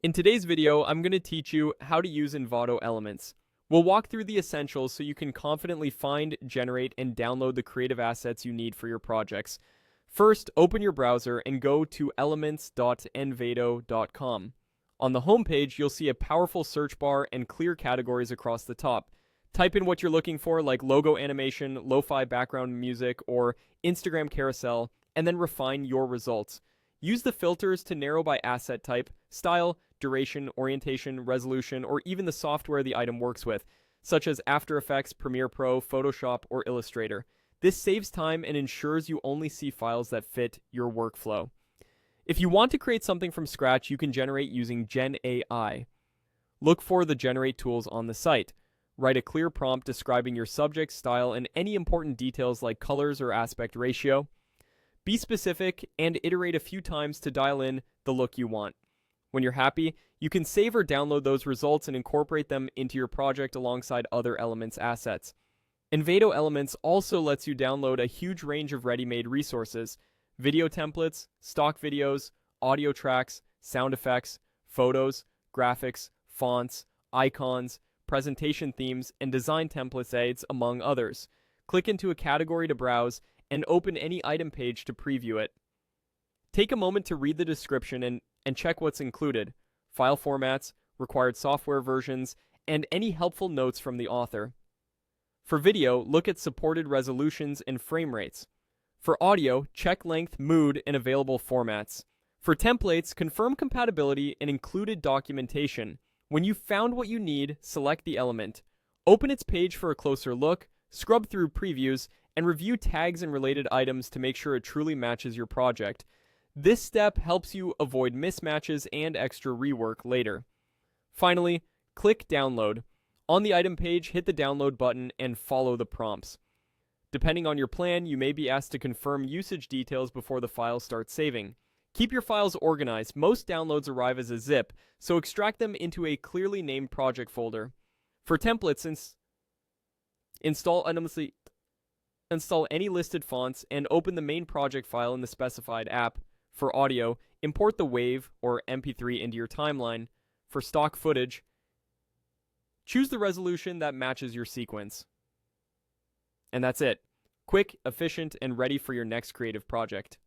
In today's video, I'm going to teach you how to use Envato Elements. We'll walk through the essentials so you can confidently find, generate, and download the creative assets you need for your projects. First, open your browser and go to elements.envato.com. On the homepage, you'll see a powerful search bar and clear categories across the top. Type in what you're looking for, like logo animation, lo-fi background music, or Instagram carousel, and then refine your results. Use the filters to narrow by asset type, style, duration, orientation, resolution, or even the software the item works with, such as After Effects, Premiere Pro, Photoshop, or Illustrator. This saves time and ensures you only see files that fit your workflow. If you want to create something from scratch, you can generate using Gen AI. Look for the generate tools on the site. Write a clear prompt describing your subject, style, and any important details like colors or aspect ratio. Be specific and iterate a few times to dial in the look you want. When you're happy, you can save or download those results and incorporate them into your project alongside other Elements assets. Envato Elements also lets you download a huge range of ready-made resources: video templates, stock videos, audio tracks, sound effects, photos, graphics, fonts, icons, presentation themes, and design templates aids, among others. Click into a category to browse and open any item page to preview it. Take a moment to read the description and check what's included: file formats, required software versions, and any helpful notes from the author. For video, look at supported resolutions and frame rates. For audio, check length, mood, and available formats. For templates, confirm compatibility and included documentation. When you've found what you need, select the element. Open its page for a closer look, scrub through previews, and review tags and related items to make sure it truly matches your project. This step helps you avoid mismatches and extra rework later. Finally, click Download. On the item page, hit the download button and follow the prompts. Depending on your plan, you may be asked to confirm usage details before the file starts saving. Keep your files organized. Most downloads arrive as a zip, so extract them into a clearly named project folder. For templates, install any listed fonts and open the main project file in the specified app. For audio, import the WAV or MP3 into your timeline. For stock footage, choose the resolution that matches your sequence. And that's it. Quick, efficient, and ready for your next creative project.